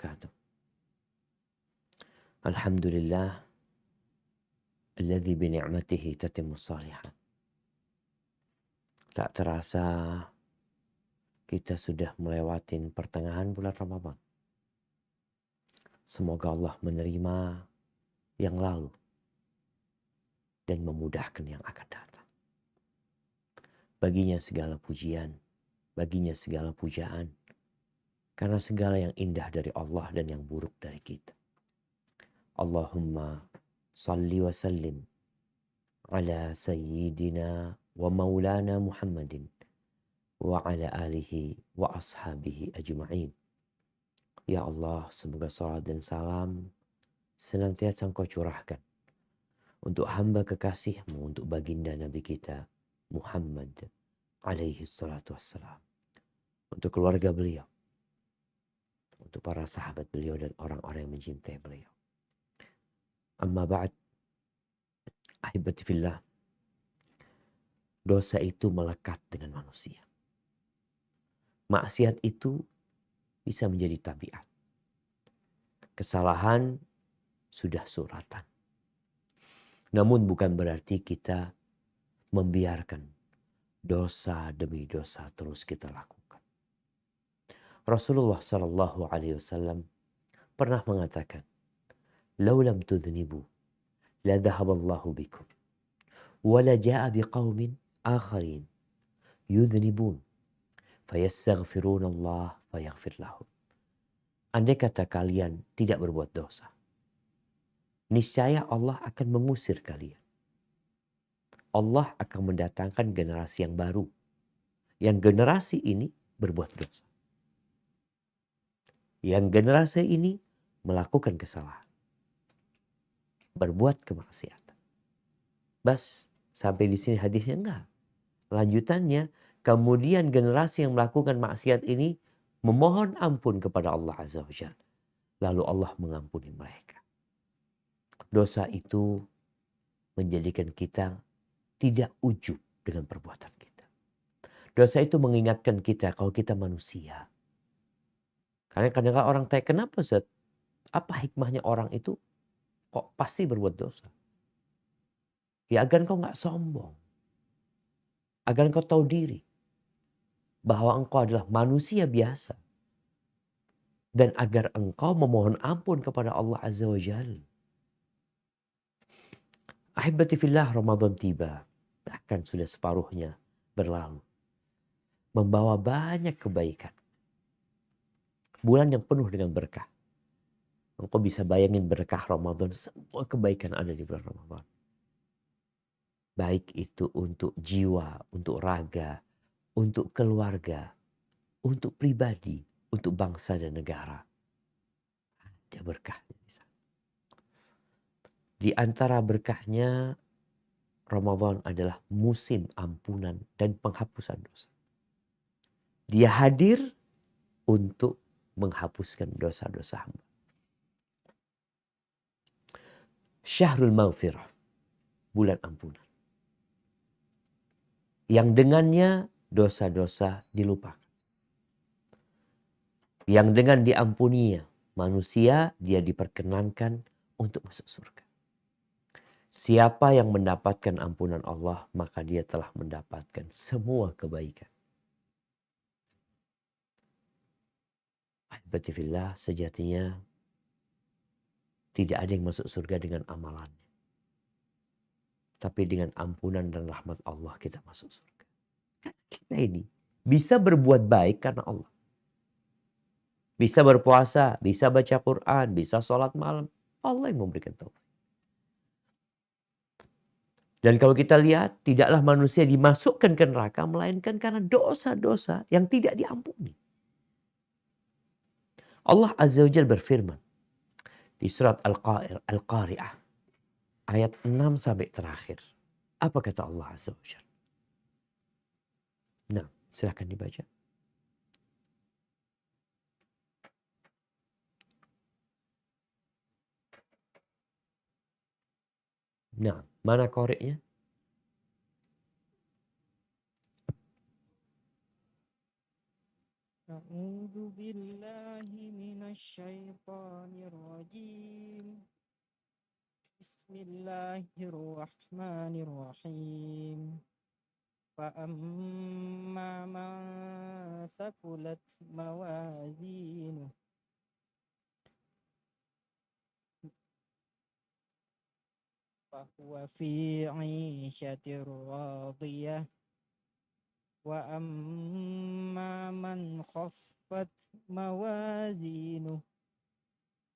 wabarakatuh. Alhamdulillah alladzi bi ni'matihi tatimmus shalihat. Tak terasa kita sudah melewatin pertengahan bulan Ramadan. Semoga Allah menerima yang lalu dan memudahkan yang akan datang. Baginya segala pujian, baginya segala pujaan, karena segala yang indah dari Allah dan yang buruk dari kita. Allahumma salli wa sallim ala sayyidina wa maulana Muhammadin wa ala alihi wa ashabihi ajma'in. Ya Allah, semoga salat dan salam senantiasa Engkau curahkan untuk hamba kekasih-Mu, untuk baginda Nabi kita Muhammad alaihi salatu wassalam, untuk keluarga beliau, untuk para sahabat beliau dan orang-orang yang mencintai beliau. Amma ba'd, ahibati fillah, dosa itu melekat dengan manusia. Maksiat itu bisa menjadi tabiat. Kesalahan sudah suratan. Namun bukan berarti kita membiarkan dosa demi dosa terus kita lakukan. Rasulullah Shallallahu Alaihi Wasallam pernah mengatakan, "Lau lam tudhnibu, la dhahaballahu bikum, wa la jaa biqaumin akharin yudhnibun, fayastaghfiruna Allah fayaghfir lahum." Andai kata kalian tidak berbuat dosa, niscaya Allah akan mengusir kalian. Allah akan mendatangkan generasi yang baru. Yang generasi ini berbuat dosa. Yang generasi ini melakukan kesalahan. Berbuat kemaksiatan. Bas, sampai di sini hadisnya enggak. Lanjutannya, kemudian generasi yang melakukan maksiat ini memohon ampun kepada Allah Azza wa Jalla. Lalu Allah mengampuni mereka. Dosa itu menjadikan kita tidak ujub dengan perbuatan kita. Dosa itu mengingatkan kita kalau kita manusia. Karena kadang-kadang orang tanya, kenapa Ustaz? Apa hikmahnya orang itu kok pasti berbuat dosa? Ya agar engkau gak sombong. Agar engkau tahu diri. Bahwa engkau adalah manusia biasa. Dan agar engkau memohon ampun kepada Allah Azza wa Jalla. Ahibati fillah, Ramadan tiba. Bahkan sudah separuhnya berlalu. Membawa banyak kebaikan. Bulan yang penuh dengan berkah. Engkau bisa bayangin berkah Ramadan. Semua kebaikan ada di bulan Ramadan. Baik itu untuk jiwa, untuk raga, untuk keluarga, untuk pribadi, untuk bangsa dan negara. Ada berkahnya. Di antara berkahnya, Ramadan adalah musim ampunan dan penghapusan dosa. Dia hadir untuk menghapuskan dosa-dosa hamba. Syahrul Maghfirah, bulan ampunan. Yang dengannya dosa-dosa dilupakan. Yang dengan diampuninya manusia, dia diperkenankan untuk masuk surga. Siapa yang mendapatkan ampunan Allah, maka dia telah mendapatkan semua kebaikan. Ahibati fillah, sejatinya tidak ada yang masuk surga dengan amalannya. Tapi dengan ampunan dan rahmat Allah kita masuk surga. Kita ini bisa berbuat baik karena Allah. Bisa berpuasa, bisa baca Quran, bisa sholat malam. Allah yang memberikan taufik. Dan kalau kita lihat, tidaklah manusia dimasukkan ke neraka, melainkan karena dosa-dosa yang tidak diampuni. Allah Azza wa Jalla berfirman di surat Al-Qari'ah, ayat 6 sampai terakhir. Apa kata Allah Azza wa Jalla? Nah, silakan dibaca. Nah, mana qari'nya? A'udzu billahi minasyaitonir rajim. Bismillahirrahmanirrahim. Fa amma man thaqulat mawazinuh fa huwa fi 'ishatir radiyah. Wa amma man khaffat mawazinuh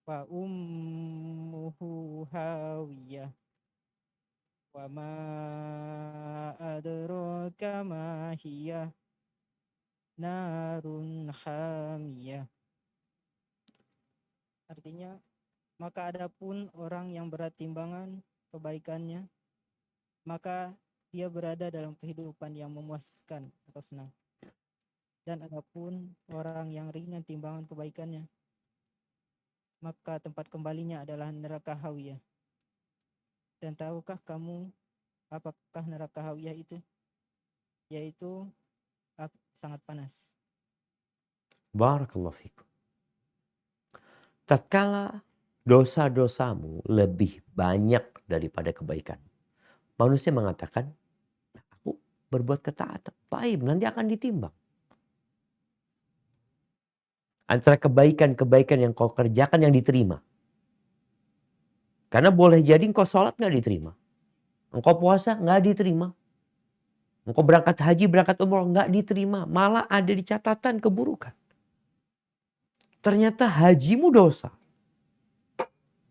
fa ummuhu hawiyah. Wa ma adraka ma hiya narun hamiyah. Artinya, maka adapun orang yang berat timbangan kebaikannya, maka dia berada dalam kehidupan yang memuaskan atau senang. Dan adapun orang yang ringan timbangan kebaikannya, maka tempat kembalinya adalah neraka hawiyah. Dan tahukah kamu apakah neraka hawiyah itu? Yaitu sangat panas. Barakallahu fikum. Tatkala dosa-dosamu lebih banyak daripada kebaikan, manusia mengatakan, aku berbuat ketaatan, baik, nanti akan ditimbang. Antara kebaikan-kebaikan yang kau kerjakan yang diterima. Karena boleh jadi engkau sholat gak diterima. Engkau puasa gak diterima. Engkau berangkat haji, berangkat umroh gak diterima. Malah ada di catatan keburukan. Ternyata hajimu dosa.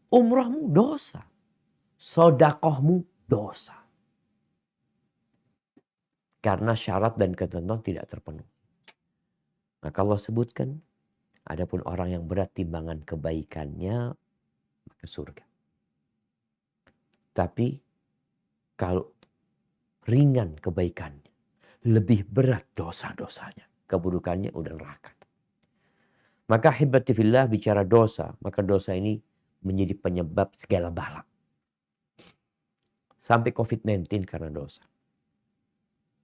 Umrohmu dosa. Sodakohmu dosa. Karena syarat dan ketentuan tidak terpenuhi. Maka Allah sebutkan, adapun orang yang berat timbangan kebaikannya, maka surga. Tapi kalau ringan kebaikannya, lebih berat dosa-dosanya, keburukannya udah neraka. Maka hibati fillah bicara dosa, maka dosa ini menjadi penyebab segala bala. Sampai COVID-19 karena dosa.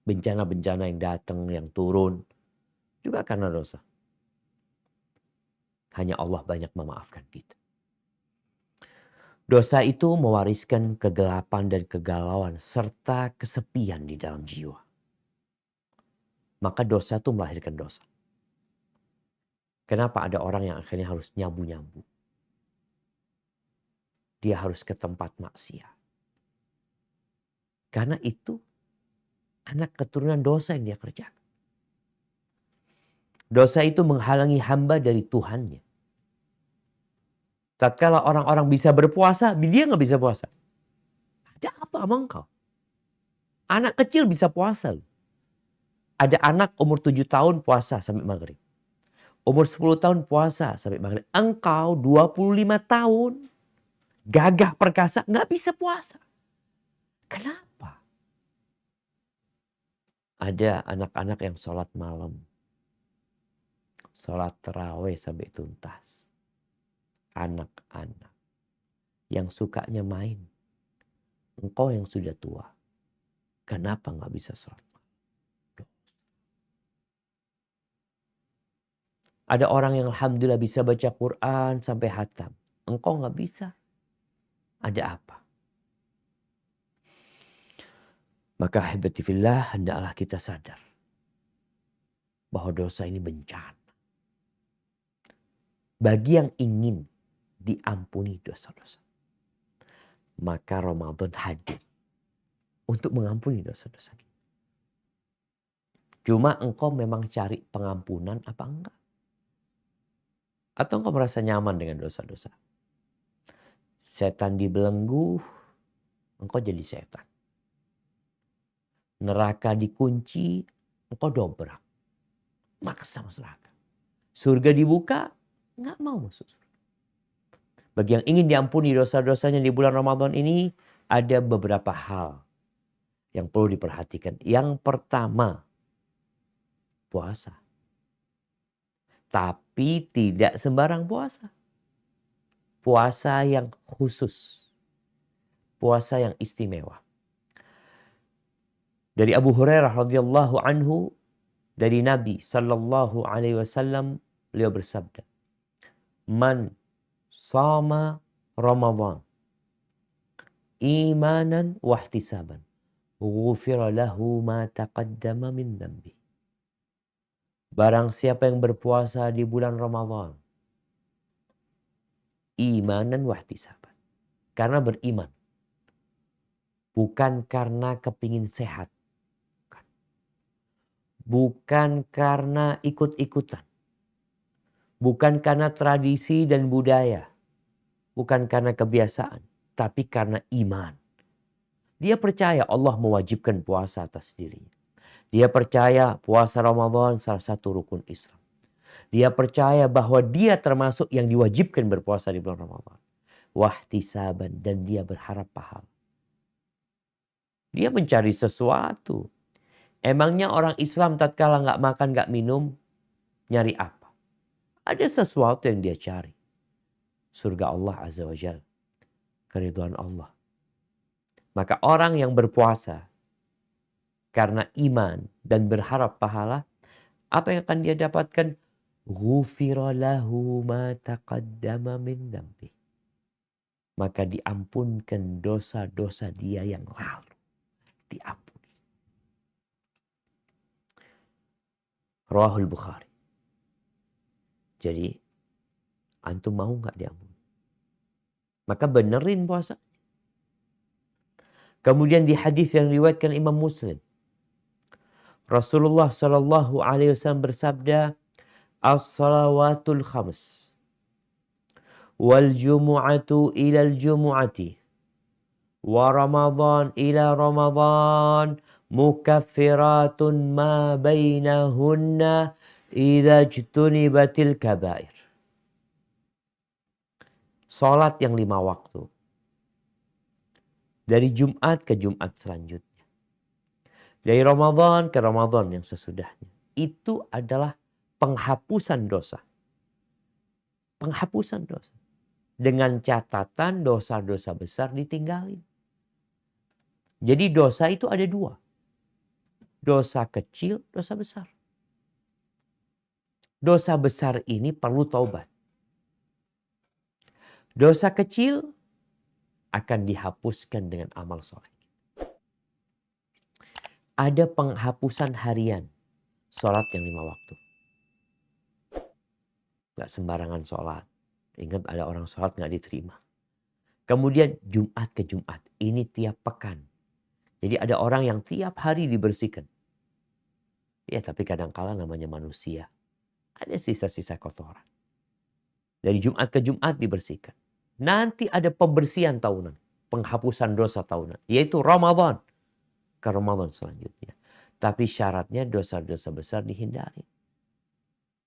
Bencana-bencana yang datang, yang turun, juga karena dosa. Hanya Allah banyak memaafkan kita. Dosa itu mewariskan kegelapan dan kegalauan serta kesepian di dalam jiwa. Maka dosa itu melahirkan dosa. Kenapa ada orang yang akhirnya harus nyabu-nyabu? Dia harus ke tempat maksiat. Karena itu anak keturunan dosa yang dia kerjakan. Dosa itu menghalangi hamba dari Tuhannya. Tatkala orang-orang bisa berpuasa, dia nggak bisa puasa. Ada apa sama engkau? Anak kecil bisa puasa. Ada anak umur 7 tahun puasa sampai maghrib. Umur 10 tahun puasa sampai maghrib. Engkau 25 tahun gagah perkasa nggak bisa puasa. Kenapa? Ada anak-anak yang sholat malam. Sholat tarawih sampai tuntas. Anak-anak yang sukanya main. Engkau yang sudah tua. Kenapa nggak bisa sholat? Ada orang yang alhamdulillah bisa baca Quran sampai hatam. Engkau nggak bisa. Ada apa? Maka hibatifillah hendaklah kita sadar. Bahwa dosa ini bencana. Bagi yang ingin diampuni dosa-dosa. Maka Ramadan hadir. Untuk mengampuni dosa-dosa kita. Cuma engkau memang cari pengampunan apa enggak? Atau engkau merasa nyaman dengan dosa-dosa? Setan dibelenggu, engkau jadi setan. Neraka dikunci, engkau dobrak. Maksa masuk neraka. Surga dibuka, enggak mau masuk surga. Bagi yang ingin diampuni dosa-dosanya di bulan Ramadan ini, ada beberapa hal yang perlu diperhatikan. Yang pertama, puasa. Tapi tidak sembarang puasa. Puasa yang khusus. Puasa yang istimewa. Dari Abu Hurairah radhiyallahu anhu, dari Nabi Sallallahu Alaihi Wasallam, beliau bersabda, "Man sama Ramadan imanan wahtisaban, ghufira lahu ma taqaddama min dhanbi." Barang siapa yang berpuasa di bulan Ramadan, imanan wahtisaban, karena beriman, bukan karena kepingin sehat, bukan karena ikut-ikutan, bukan karena tradisi dan budaya, bukan karena kebiasaan, tapi karena iman. Dia percaya Allah mewajibkan puasa atas dirinya. Dia percaya puasa Ramadan salah satu rukun Islam. Dia percaya bahwa dia termasuk yang diwajibkan berpuasa di bulan Ramadan. Wahtisaban, dan dia berharap pahala. Dia mencari sesuatu. Emangnya orang Islam tatkala nggak makan, nggak minum, nyari apa? Ada sesuatu yang dia cari. Surga Allah Azza wa Jalla. Keridhaan Allah. Maka orang yang berpuasa karena iman dan berharap pahala, apa yang akan dia dapatkan? Ghufira lahu ma taqaddama min dhanbi. Maka diampunkan dosa-dosa dia yang lalu. Diampuni. Rawahul Bukhari. Jadi, antum mau nggak diampuni? Maka benerin puasa. Kemudian di hadis yang diriwayatkan Imam Muslim, Rasulullah Shallallahu Alaihi Wasallam bersabda, "As-salawatul khams, wal jumu'atu ilal jumu'ati, wa Ramadan ila Ramadan, mukaffiratun ma bainahunna idza jtunibatil kabair." Salat yang 5 waktu. Dari Jumat ke Jumat selanjutnya. Dari Ramadan ke Ramadan yang sesudahnya. Itu adalah penghapusan dosa. Penghapusan dosa. Dengan catatan dosa-dosa besar ditinggalin. Jadi dosa itu ada 2. Dosa kecil, dosa besar. Dosa besar ini perlu taubat. Dosa kecil akan dihapuskan dengan amal soleh. Ada penghapusan harian. Sholat yang 5 waktu. Gak sembarangan sholat. Ingat ada orang sholat gak diterima. Kemudian Jumat ke Jumat. Ini tiap pekan. Jadi ada orang yang tiap hari dibersihkan. Ya tapi kadang-kala namanya manusia. Ada sisa-sisa kotoran. Dari Jumat ke Jumat dibersihkan. Nanti ada pembersihan tahunan. Penghapusan dosa tahunan. Yaitu Ramadan ke Ramadan selanjutnya. Tapi syaratnya dosa-dosa besar dihindari.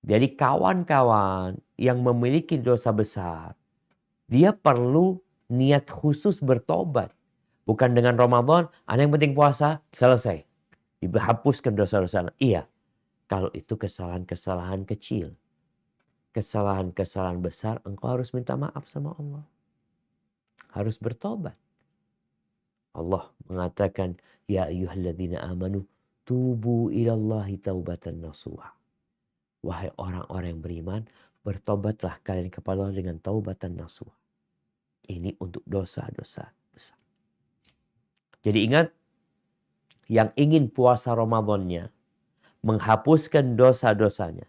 Jadi kawan-kawan yang memiliki dosa besar, dia perlu niat khusus bertobat. Bukan dengan Ramadan, ada yang penting puasa, selesai. Dihapuskan dosa-dosa. Iya, kalau itu kesalahan-kesalahan kecil. Kesalahan-kesalahan besar, engkau harus minta maaf sama Allah. Harus bertobat. Allah mengatakan, ya ayyuhalladzina amanu tubu ilallahi taubatan nasuha. Wahai orang-orang yang beriman, bertobatlah kalian kepada Allah dengan taubatan nasuha. Ini untuk dosa-dosa besar. Jadi ingat, yang ingin puasa Ramadannya, menghapuskan dosa-dosanya,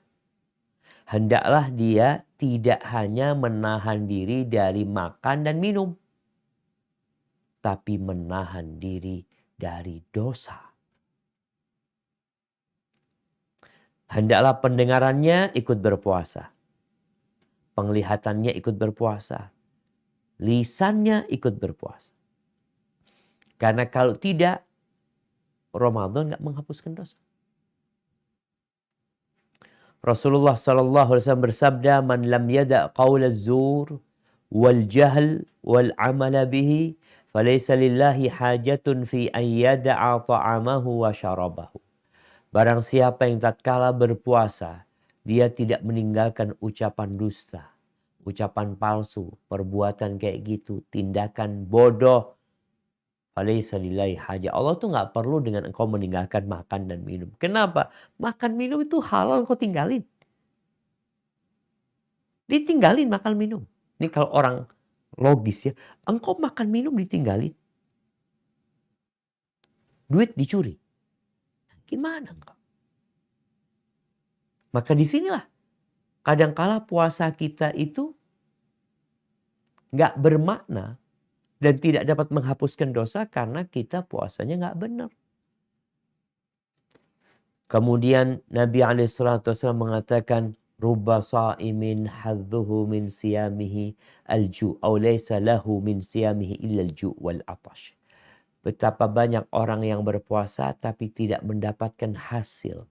hendaklah dia tidak hanya menahan diri dari makan dan minum, tapi menahan diri dari dosa. Hendaklah pendengarannya ikut berpuasa. Penglihatannya ikut berpuasa. Lisannya ikut berpuasa. Karena kalau tidak, Ramadan gak menghapuskan dosa. Rasulullah SAW bersabda, "Man lam yada' qawla az-zur wal jahl wal amala bihi, falaysa lillahi hajatun fi an yada'a ta'amahu wa syarabahu." Barang siapa yang tatkala berpuasa, dia tidak meninggalkan ucapan dusta, ucapan palsu, perbuatan kayak gitu, tindakan bodoh. Falaisa lillahi haja. Allah tuh nggak perlu dengan engkau meninggalkan makan dan minum. Kenapa? Makan minum itu halal engkau tinggalin. Ditinggalin makan minum. Ini kalau orang logis ya. Engkau makan minum ditinggalin. Duit dicuri. Gimana engkau? Maka disinilah kadangkala puasa kita itu nggak bermakna dan tidak dapat menghapuskan dosa karena kita puasanya nggak benar. Kemudian Nabi SAW mengatakan, Rubba sa'imin hadzuhu min siyamihi al-ju' aw laysa lahu min siyamihi illa al-ju' wal atash. Betapa banyak orang yang berpuasa tapi tidak mendapatkan hasil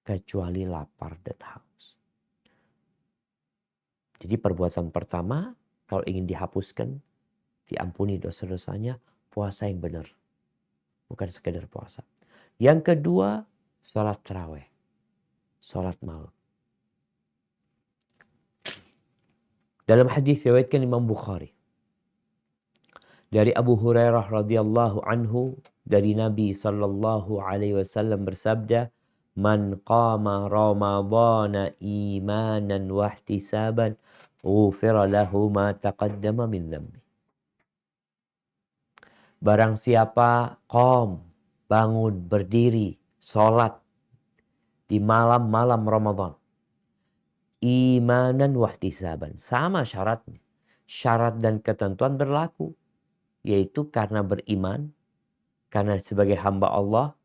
kecuali lapar dan haus. Jadi perbuatan pertama, kalau ingin dihapuskan, diampuni dosa-dosanya, puasa yang benar. Bukan sekedar puasa. Yang kedua, sholat tarawih. Sholat malam. Dalam hadis riwayatkan Imam Bukhari. Dari Abu Hurairah radhiyallahu anhu, dari Nabi sallallahu alaihi wasallam bersabda, "Man qama Ramadhana imanan wa ihtisaban, ghufira lahu ma taqaddama min dhanbi." Barang siapa bangun, berdiri, sholat di malam-malam Ramadan. Imanan wahtisaban. Sama syaratnya. Syarat dan ketentuan berlaku. Yaitu karena beriman. Karena sebagai hamba Allah.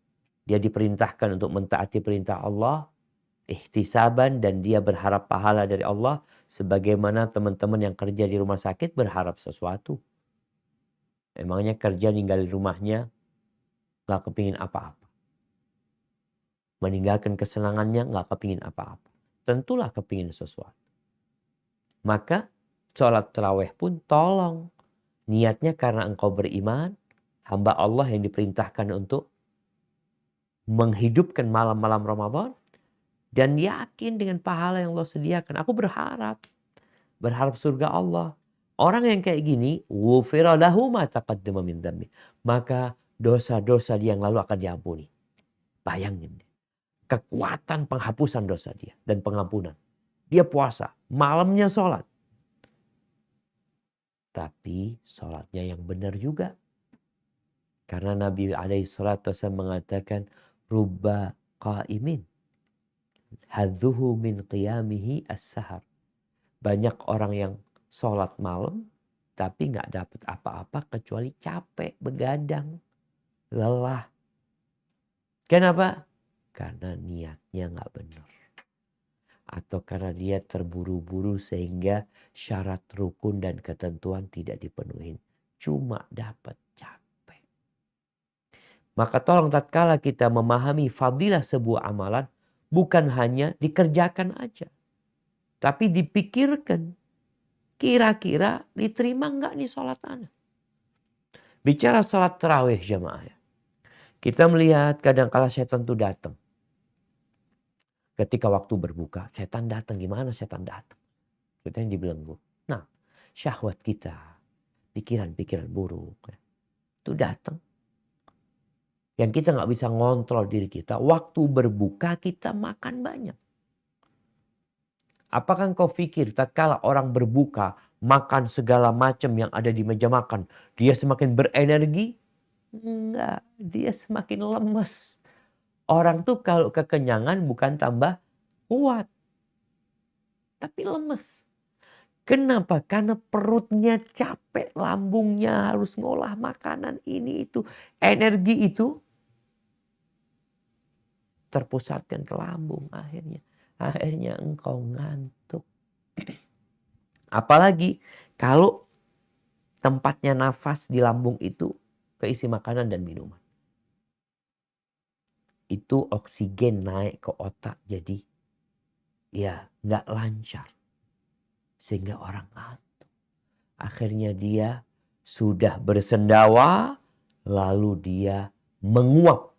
Dia diperintahkan untuk mentaati perintah Allah. Ihtisaban dan dia berharap pahala dari Allah. Sebagaimana teman-teman yang kerja di rumah sakit berharap sesuatu. Emangnya kerja ninggalin rumahnya. Gak kepingin apa-apa. Meninggalkan kesenangannya gak kepingin apa-apa. Tentulah kepingin sesuatu. Maka sholat tarawih pun tolong. Niatnya karena engkau beriman. Hamba Allah yang diperintahkan untuk menghidupkan malam-malam Ramadan. Dan yakin dengan pahala yang Allah sediakan. Aku berharap. Berharap surga Allah. Orang yang kayak gini. Ghufira lahu ma taqaddama min dhanbi. Maka dosa-dosa dia yang lalu akan diampuni. Bayangin. Kekuatan penghapusan dosa dia dan pengampunan. Dia puasa, malamnya sholat. Tapi sholatnya yang benar juga. Karena Nabi SAW mengatakan, Rubba qaimin, hadzuhu min qiyamihi as-sahar. Banyak orang yang sholat malam, tapi nggak dapat apa-apa kecuali capek, begadang, lelah. Kenapa? Karena niatnya nggak benar. Atau karena dia terburu-buru sehingga syarat rukun dan ketentuan tidak dipenuhi. Cuma dapat capek. Maka tolong tatkala kita memahami fadilah sebuah amalan. Bukan hanya dikerjakan aja. Tapi dipikirkan. Kira-kira diterima nggak nih sholat anak? Bicara sholat tarawih jamaah. Kita melihat kadang-kala setan itu datang. Ketika waktu berbuka, setan datang. Gimana setan datang? Kita yang dibelenggu. Nah, syahwat kita, pikiran-pikiran buruk, itu datang. Yang kita nggak bisa ngontrol diri kita. Waktu berbuka kita makan banyak. Apakah engkau pikir tatkala orang berbuka, makan segala macam yang ada di meja makan, dia semakin berenergi? Enggak, dia semakin lemes. Orang tuh kalau kekenyangan bukan tambah kuat. Tapi lemes. Kenapa? Karena perutnya capek, lambungnya harus ngolah makanan ini itu. Energi itu terpusatkan ke lambung akhirnya. Akhirnya engkau ngantuk. Apalagi kalau tempatnya nafas di lambung itu keisi makanan dan minuman. Itu oksigen naik ke otak jadi ya nggak lancar. Sehingga orang ngantuk. Akhirnya dia sudah bersendawa lalu dia menguap.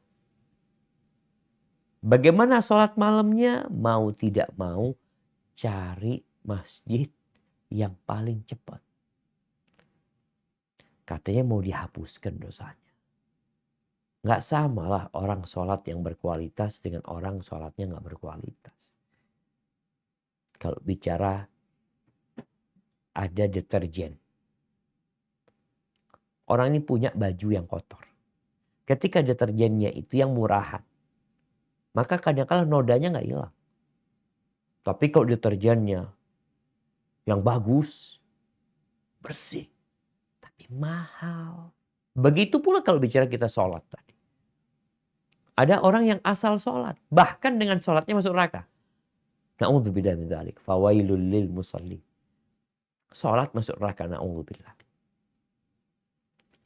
Bagaimana sholat malamnya? Mau tidak mau cari masjid yang paling cepat. Katanya mau dihapuskan dosanya. Nggak samalah orang sholat yang berkualitas dengan orang sholatnya nggak berkualitas. Kalau bicara ada deterjen. Orang ini punya baju yang kotor. Ketika deterjennya itu yang murahan, maka kadang-kadang nodanya nggak hilang. Tapi kalau deterjennya yang bagus, bersih, tapi mahal. Begitu pula kalau bicara kita sholat tadi. Ada orang yang asal sholat, bahkan dengan sholatnya masuk neraka. Na'udzubillah min dzalik. Fawailul lil musalli. Sholat masuk neraka, na'udzubillah.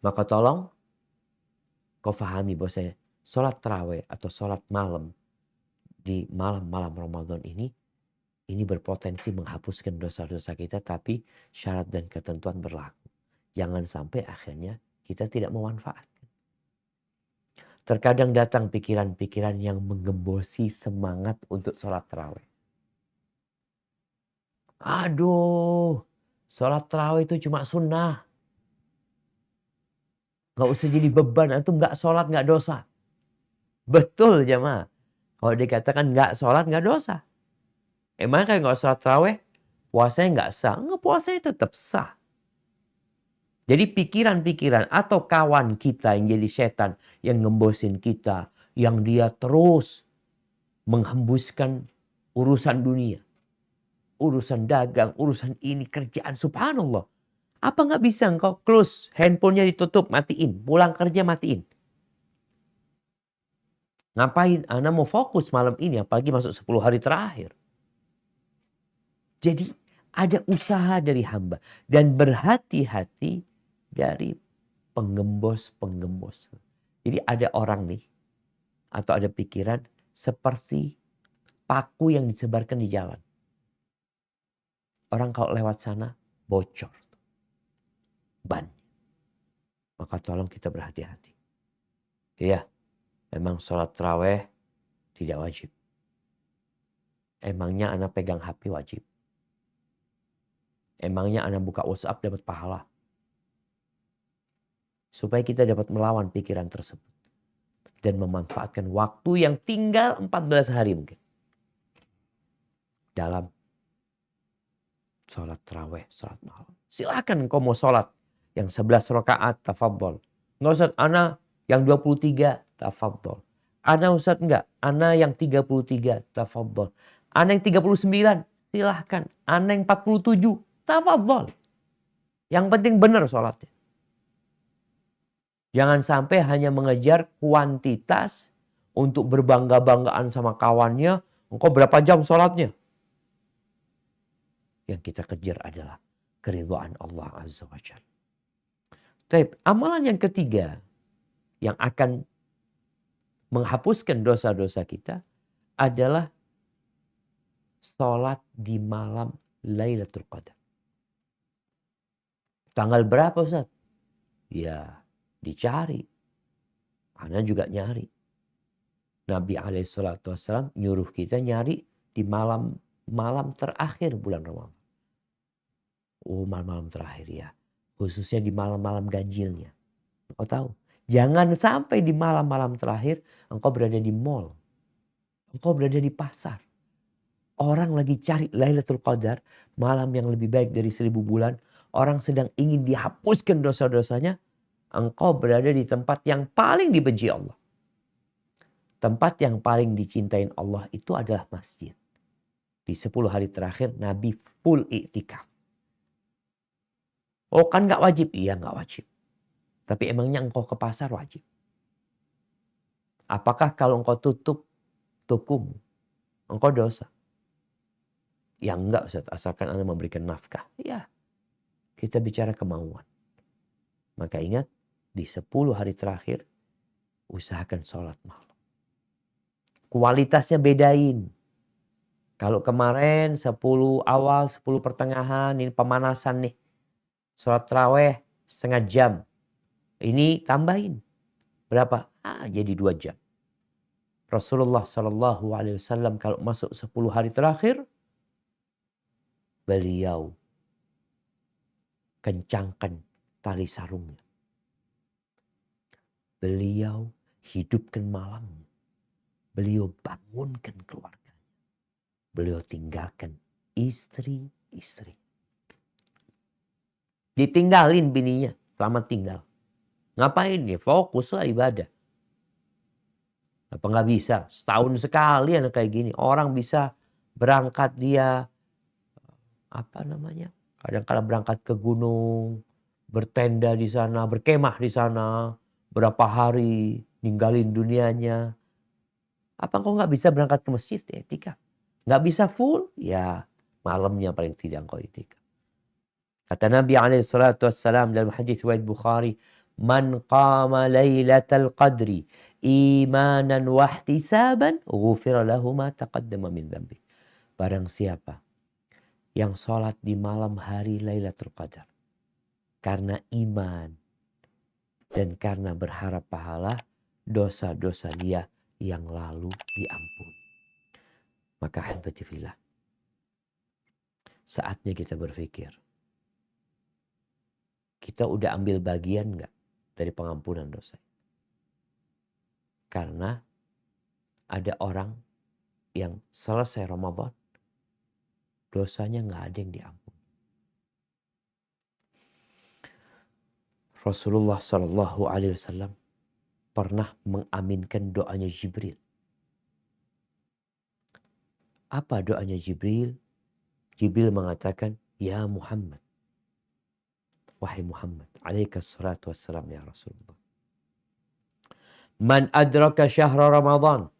Maka tolong kau fahami bahwasanya sholat tarawih atau sholat malam di malam-malam Ramadan ini berpotensi menghapuskan dosa-dosa kita, tapi syarat dan ketentuan berlaku. Jangan sampai akhirnya kita tidak memanfaatkan. Terkadang datang pikiran-pikiran yang menggembosi semangat untuk sholat tarawih. Aduh, sholat tarawih itu cuma sunnah. Nggak usah jadi beban, antum nggak sholat nggak dosa. Betul jemaah. Kalau dikatakan nggak sholat nggak dosa. Emang kayak nggak sholat tarawih, puasanya nggak sah? Nggak, puasanya tetap sah. Jadi pikiran-pikiran atau kawan kita yang jadi setan, yang ngembosin kita, yang dia terus menghembuskan urusan dunia, urusan dagang, urusan ini, kerjaan, subhanallah. Apa nggak bisa engkau close, handphonenya ditutup, matiin, pulang kerja matiin. Ngapain? Ana mau fokus malam ini, apalagi masuk 10 hari terakhir. Jadi ada usaha dari hamba dan berhati-hati dari penggembos-penggembos. Jadi ada orang nih atau ada pikiran seperti paku yang disebarkan di jalan. Orang kalau lewat sana bocor ban. Maka tolong kita berhati-hati. Iya, memang sholat tarawih tidak wajib. Emangnya anak pegang HP wajib? Emangnya anak buka WhatsApp dapat pahala? Supaya kita dapat melawan pikiran tersebut. Dan memanfaatkan waktu yang tinggal 14 hari mungkin. Dalam sholat tarawih, sholat malam. Silakan kau mau sholat yang 11 rakaat, tafadhol. Nggak Ustaz, ana yang 23, tafadhol. Ana Ustaz enggak, ana yang 33, tafadhol. Ana yang 39, silahkan. Ana yang 47, tafadhol. Yang penting benar sholatnya. Jangan sampai hanya mengejar kuantitas untuk berbangga-banggaan sama kawannya. Engkau berapa jam sholatnya? Yang kita kejar adalah keridhaan Allah Azza wa Jalla. Baik, amalan yang ketiga yang akan menghapuskan dosa-dosa kita adalah sholat di malam Lailatul Qadar. Tanggal berapa Ustaz? Ya dicari. Ana juga nyari. Nabi SAW nyuruh kita nyari di malam terakhir bulan Ramadan. Oh, malam-malam terakhir ya. Khususnya di malam-malam ganjilnya. Engkau tahu, jangan sampai di malam-malam terakhir engkau berada di mall. Engkau berada di pasar. Orang lagi cari Lailatul Qadar, malam yang lebih baik dari 1000 bulan. Orang sedang ingin dihapuskan dosa-dosanya. Engkau berada di tempat yang paling dibenci Allah. Tempat yang paling dicintain Allah itu adalah masjid. Di 10 hari terakhir Nabi full iktikaf. Oh kan gak wajib? Iya gak wajib. Tapi emangnya engkau ke pasar wajib? Apakah kalau engkau tutup tokomu, engkau dosa? Ya enggak Ustaz, asalkan Anda memberikan nafkah. Ya, kita bicara kemauan. Maka ingat, di 10 hari terakhir, usahakan sholat malam. Kualitasnya bedain. Kalau kemarin 10 awal, 10 pertengahan, ini pemanasan nih. Sholat tarawih setengah jam. Ini tambahin. Berapa? Jadi 2 jam. Rasulullah SAW kalau masuk 10 hari terakhir, beliau kencangkan tali sarungnya. beliau hidupkan malam. Beliau bangunkan keluarga. Beliau tinggalkan istri-istri. Ditinggalin bininya, selamat tinggal. Ngapain nih? Fokuslah ibadah. Apa nggak bisa? Setahun sekali anak kayak gini. Orang bisa berangkat dia, kadang-kala berangkat ke gunung, bertenda di sana, berkemah di sana, berapa hari, ninggalin dunianya. Apa engkau nggak bisa berangkat ke masjid etika? Nggak bisa full? Ya malamnya paling tidak engkau etika. Kata Nabi SAW dalam hadis riwayat Bukhari, "Man qama lailatal qadri imanan wahtisaban, ghufira lahu ma taqaddama min dzambi." Barang siapa yang sholat di malam hari Lailatul Qadar karena iman dan karena berharap pahala, dosa-dosa dia yang lalu diampuni. Maka ahibati fillah, saatnya kita berpikir, kita udah ambil bagian nggak dari pengampunan dosa? Karena ada orang yang selesai Ramadan, dosanya nggak ada yang diampuni. Rasulullah SAW pernah mengaminkan doanya Jibril. Apa doanya Jibril? Jibril mengatakan, "Ya Muhammad, wahai Muhammad, alaika salatu wassalam ya Rasulullah. Man adraka syahra Ramadan,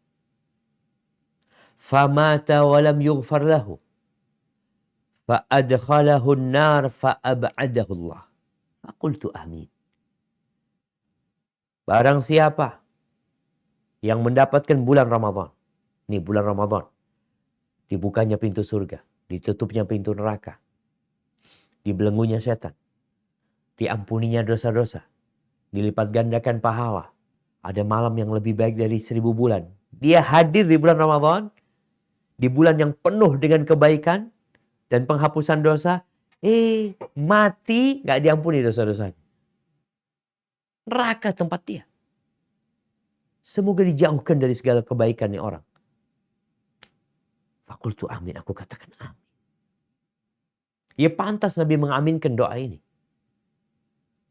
famata walam yughfar lahu, fa'adkhalahu an-nar fa'ab'adahu Allah." Faqultu amin. Barang siapa yang mendapatkan bulan Ramadan. Nih bulan Ramadan. Dibukanya pintu surga. Ditutupnya pintu neraka. Dibelenggunya setan. Diampuninya dosa-dosa. Dilipat gandakan pahala. Ada malam yang lebih baik dari 1000 bulan. Dia hadir di bulan Ramadan. Di bulan yang penuh dengan kebaikan dan penghapusan dosa. Mati gak diampuni dosa-dosanya. Neraka tempat dia. Semoga dijauhkan dari segala kebaikan nih orang. Fakultu amin. Aku katakan amin. Ya pantas Nabi mengaminkan doa ini.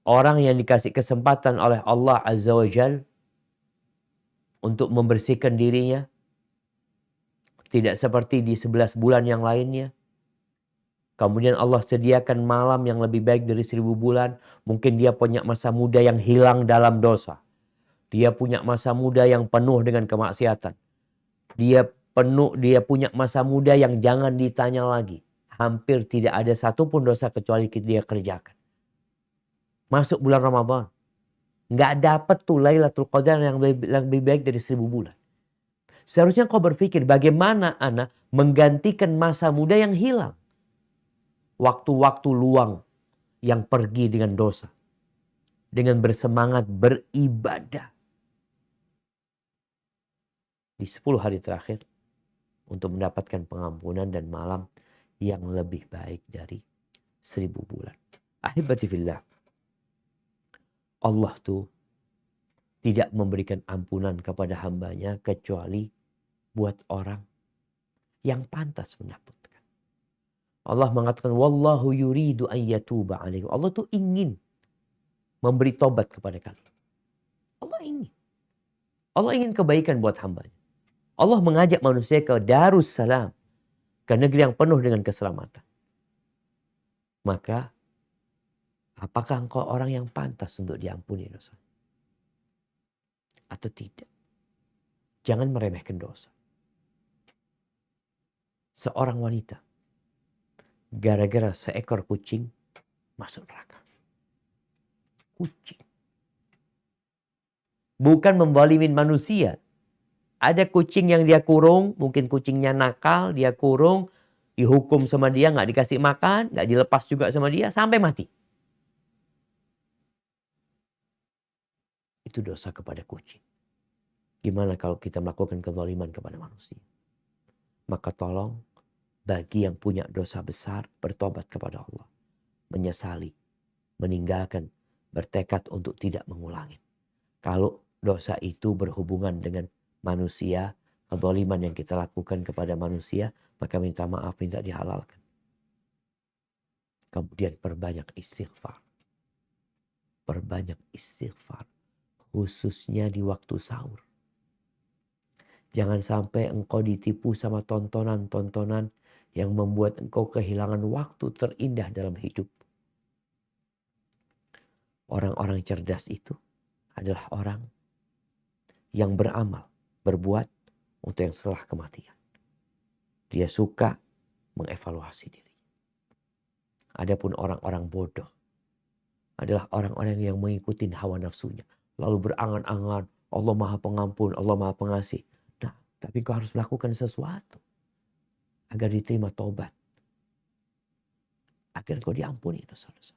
Orang yang dikasih kesempatan oleh Allah Azza wa Jal untuk membersihkan dirinya. Tidak seperti di 11 bulan yang lainnya. Kemudian Allah sediakan malam yang lebih baik dari 1000 bulan. Mungkin dia punya masa muda yang hilang dalam dosa. Dia punya masa muda yang penuh dengan kemaksiatan. Dia punya masa muda yang jangan ditanya lagi. Hampir tidak ada satupun dosa kecuali dia kerjakan. Masuk bulan Ramadan. Nggak dapat tuh Lailatul Qadar yang lebih baik dari 1000 bulan. Seharusnya kau berpikir bagaimana anak menggantikan masa muda yang hilang. Waktu-waktu luang yang pergi dengan dosa. Dengan bersemangat beribadah. Di 10 hari terakhir. Untuk mendapatkan pengampunan dan malam yang lebih baik dari 1000 bulan. Ahibati fillah. Allah tuh tidak memberikan ampunan kepada hambanya kecuali buat orang yang pantas mendapatkan. Allah mengatakan, "Wallahu yuridu an yatuba alaikum." Allah tuh ingin memberi tobat kepada kalian. Allah ingin. Allah ingin kebaikan buat hambanya. Allah mengajak manusia ke Darussalam. Ke negeri yang penuh dengan keselamatan. Maka, apakah engkau orang yang pantas untuk diampuni dosa? Atau tidak? Jangan meremehkan dosa. Seorang wanita. Gara-gara seekor kucing masuk neraka. Kucing. Bukan membalimin manusia. Ada kucing yang dia kurung, mungkin kucingnya nakal, dia kurung, dihukum sama dia, gak dikasih makan, gak dilepas juga sama dia, sampai mati. Itu dosa kepada kucing. Gimana kalau kita melakukan kezaliman kepada manusia? Maka tolong, bagi yang punya dosa besar, bertobat kepada Allah. Menyesali, meninggalkan, bertekad untuk tidak mengulangi. Kalau dosa itu berhubungan dengan manusia, kezaliman yang kita lakukan kepada manusia, maka minta maaf, minta dihalalkan. Kemudian perbanyak istighfar. Perbanyak istighfar. Khususnya di waktu sahur. Jangan sampai engkau ditipu sama tontonan-tontonan yang membuat engkau kehilangan waktu terindah dalam hidup. Orang-orang cerdas itu adalah orang yang beramal, berbuat untuk yang setelah kematian. Dia suka mengevaluasi diri. Adapun orang-orang bodoh adalah orang-orang yang mengikuti hawa nafsunya. Lalu berangan-angan, Allah Maha Pengampun, Allah Maha Pengasih. Nah, tapi kau harus melakukan sesuatu agar diterima taubat. Agar kau diampuni dosa-dosa.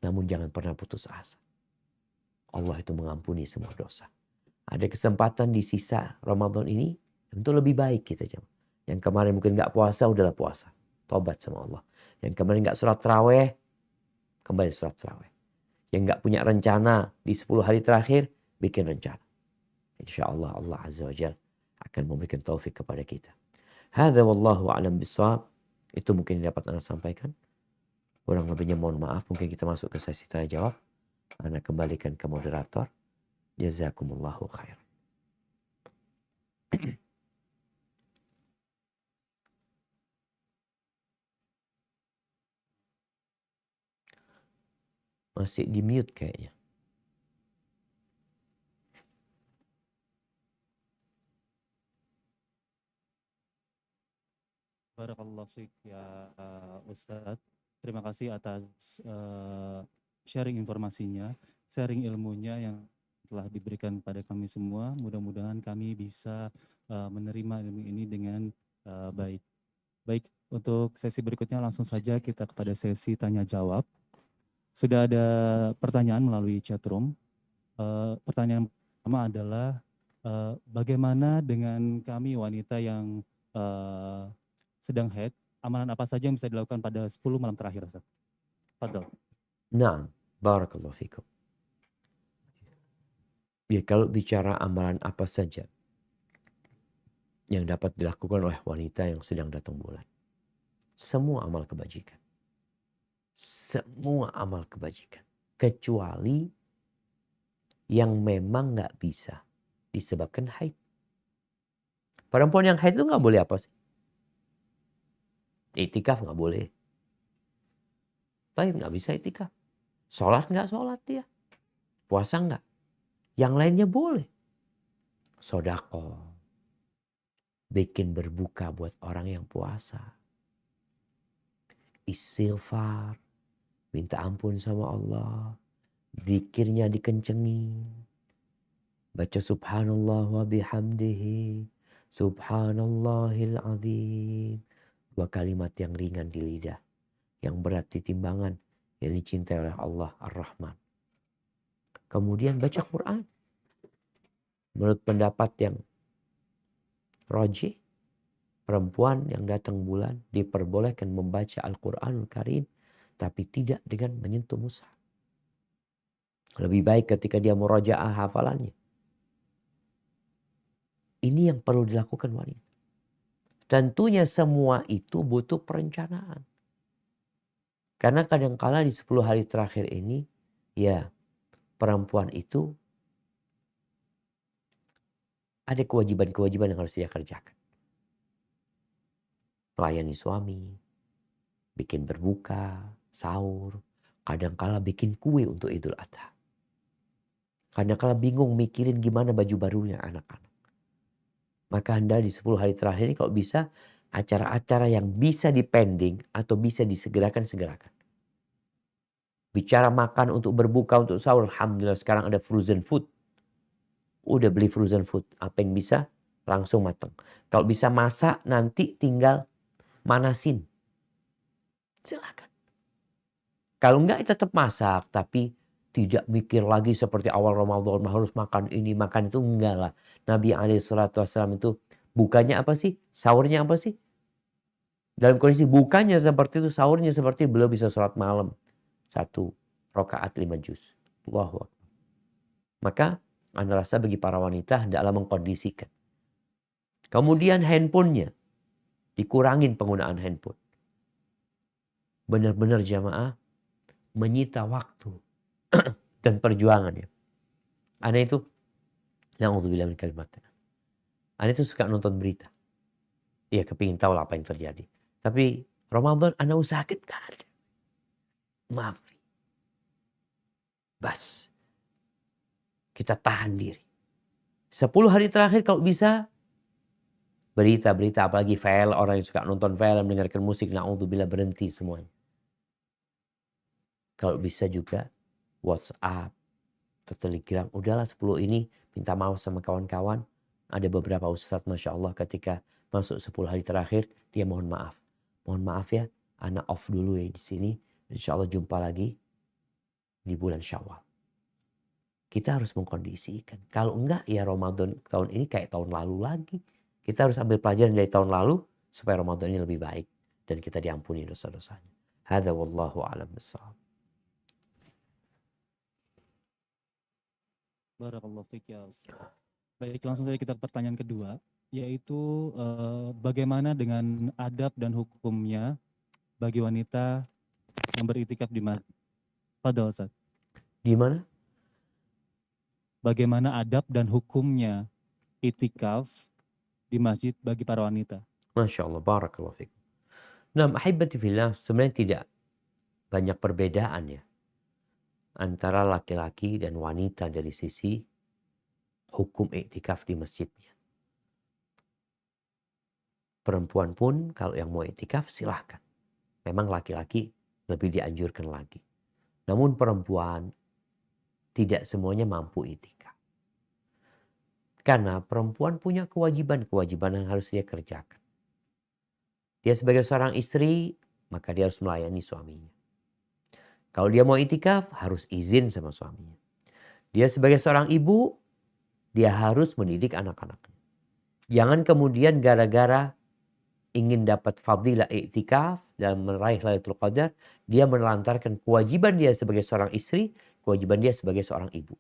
Namun jangan pernah putus asa. Allah itu mengampuni semua dosa. Ada kesempatan di sisa Ramadan ini untuk lebih baik kita jemaah. Yang kemarin mungkin gak puasa, udahlah puasa. Taubat sama Allah. Yang kemarin gak sholat tarawih, kembali sholat tarawih. Yang gak punya rencana di 10 hari terakhir, bikin rencana. Insya Allah Allah Azza wa Jalla akan memberikan taufik kepada kita. Hadza wallahu a'lam bishawab. Itu mungkin yang dapat Anda sampaikan. Kurang lebihnya mohon maaf. Mungkin kita masuk ke sesi tanya jawab. Anda kembalikan ke moderator. Jazakumullahu khair. Masih di mute kayaknya. Barakallahu fiik ya Ustadz. Terima kasih atas sharing informasinya, sharing ilmunya yang telah diberikan pada kami semua. Mudah-mudahan kami bisa menerima ilmu ini dengan baik. Baik, untuk sesi berikutnya langsung saja kita kepada sesi tanya jawab. Sudah ada pertanyaan melalui chatroom. Pertanyaan pertama adalah bagaimana dengan kami wanita yang sedang haid, amalan apa saja yang bisa dilakukan pada 10 malam terakhir, Ustaz? Fadal. Nah, barakallahu fikum. Ya, kalau bicara amalan apa saja yang dapat dilakukan oleh wanita yang sedang datang bulan. Semua amal kebajikan. Semua amal kebajikan. Kecuali yang memang gak bisa disebabkan haid. Perempuan yang haid itu gak boleh apa sih? Iktikaf gak boleh. Tapi gak bisa iktikaf. Sholat gak sholat dia. Puasa gak. Yang lainnya boleh. Sodako. Bikin berbuka buat orang yang puasa. Istighfar. Minta ampun sama Allah. Zikirnya dikencengin. Baca subhanallah wa bihamdihi. Subhanallahil azim. 2 kalimat yang ringan di lidah. Yang berat di timbangan. Yang dicintai oleh Allah Ar-Rahman. Kemudian baca Quran. Menurut pendapat yang rajih, perempuan yang datang bulan diperbolehkan membaca Al-Quranul Karim, tapi tidak dengan menyentuh mushaf. Lebih baik ketika dia murajaah hafalannya. Ini yang perlu dilakukan wanita. Tentunya semua itu butuh perencanaan. Karena kadangkala di 10 hari terakhir ini, ya perempuan itu ada kewajiban-kewajiban yang harus dia kerjakan. Melayani suami, bikin berbuka, sahur, kadangkala bikin kue untuk Idul Adha. Kadangkala bingung mikirin gimana baju barunya anak-anak. Maka Anda di 10 hari terakhir ini kalau bisa acara-acara yang bisa dipending atau bisa disegerakan, segerakan. Bicara makan untuk berbuka, untuk sahur. Alhamdulillah sekarang ada frozen food. Udah beli frozen food. Apa yang bisa langsung matang. Kalau bisa masak nanti tinggal manasin. Silakan. Kalau enggak tetap masak. Tapi tidak mikir lagi seperti awal Ramadan harus makan ini, makan itu. Enggak lah. Nabi SAW itu bukanya apa sih? Sahurnya apa sih? Dalam kondisi bukanya seperti itu, sahurnya seperti belum bisa sholat malam. 1 rakaat 5 juz. Allahu Akbar. Maka Anda rasa bagi para wanita hendaklah mengkondisikan. Kemudian handphonenya, dikurangin penggunaan handphone. Benar-benar jamaah menyita waktu dan perjuangan ya. Ana itu, na'udzubillah min kalimat. Ana itu suka nonton berita. Iya, kepingin tahu lah apa yang terjadi. Tapi Ramadan Ana usahakan gak ada. Maaf. Bas. Kita tahan diri. 10 hari terakhir kalau bisa, berita-berita apalagi film, orang yang suka nonton film, dengarkan musik, na'udzubillah, berhenti semuanya. Kalau bisa juga WhatsApp atau Telegram, udahlah 10 ini minta maaf sama kawan-kawan. Ada beberapa ustadz Masya Allah ketika masuk 10 hari terakhir, dia mohon maaf. Mohon maaf ya, Ana off dulu ya di sini. Insya Allah jumpa lagi di bulan Syawal. Kita harus mengkondisikan. Kalau enggak ya Ramadan tahun ini kayak tahun lalu lagi. Kita harus ambil pelajaran dari tahun lalu supaya Ramadan ini lebih baik. Dan kita diampuni dosa-dosanya. Hadza wallahu a'lam bissawab. Barakallahu fiik ya Ustaz. Baik, langsung saja kita ke pertanyaan kedua, yaitu bagaimana dengan adab dan hukumnya bagi wanita yang beriktikaf di masjid? Fadhal Ustaz. Gimana? Bagaimana adab dan hukumnya iktikaf di masjid bagi para wanita? Masya Allah, barakallahu fiik. Nah, ahibati fillah, sebenarnya tidak banyak perbedaan ya antara laki-laki dan wanita dari sisi hukum iktikaf di masjidnya. Perempuan pun kalau yang mau iktikaf silahkan. Memang laki-laki lebih dianjurkan lagi. Namun perempuan tidak semuanya mampu iktikaf. Karena perempuan punya kewajiban yang harus dia kerjakan. Dia sebagai seorang istri, maka dia harus melayani suaminya. Kalau dia mau iktikaf, harus izin sama suaminya. Dia sebagai seorang ibu, dia harus mendidik anak-anaknya. Jangan kemudian gara-gara ingin dapat fadilah iktikaf dan meraih Lailatul Qadar, dia menelantarkan kewajiban dia sebagai seorang istri, kewajiban dia sebagai seorang ibu.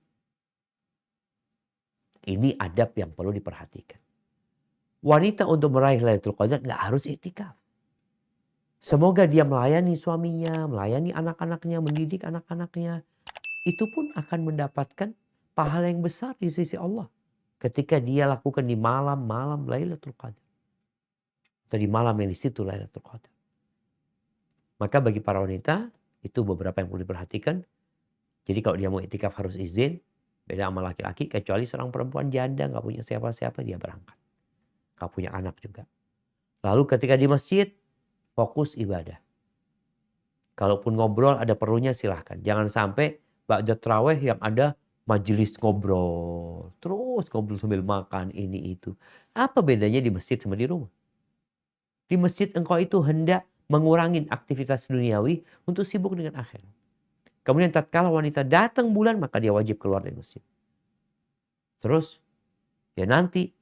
Ini adab yang perlu diperhatikan. Wanita untuk meraih Lailatul Qadar nggak harus iktikaf. Semoga dia melayani suaminya, melayani anak-anaknya, mendidik anak-anaknya. Itu pun akan mendapatkan pahala yang besar di sisi Allah. Ketika dia lakukan di malam-malam Lailatul Qadar. Atau di malam yang di situ Lailatul Qadar. Maka bagi para wanita, itu beberapa yang perlu diperhatikan. Jadi kalau dia mau iktikaf harus izin. Beda sama laki-laki, kecuali seorang perempuan janda, gak punya siapa-siapa, dia berangkat. Gak punya anak juga. Lalu ketika di masjid, fokus ibadah. Kalaupun ngobrol ada perlunya silahkan. Jangan sampai ba'da tarawih yang ada majelis ngobrol. Terus ngobrol sambil makan ini itu. Apa bedanya di masjid sama di rumah? Di masjid engkau itu hendak mengurangi aktivitas duniawi untuk sibuk dengan akhirat. Kemudian tatkala wanita datang bulan maka dia wajib keluar dari masjid. Terus ya nanti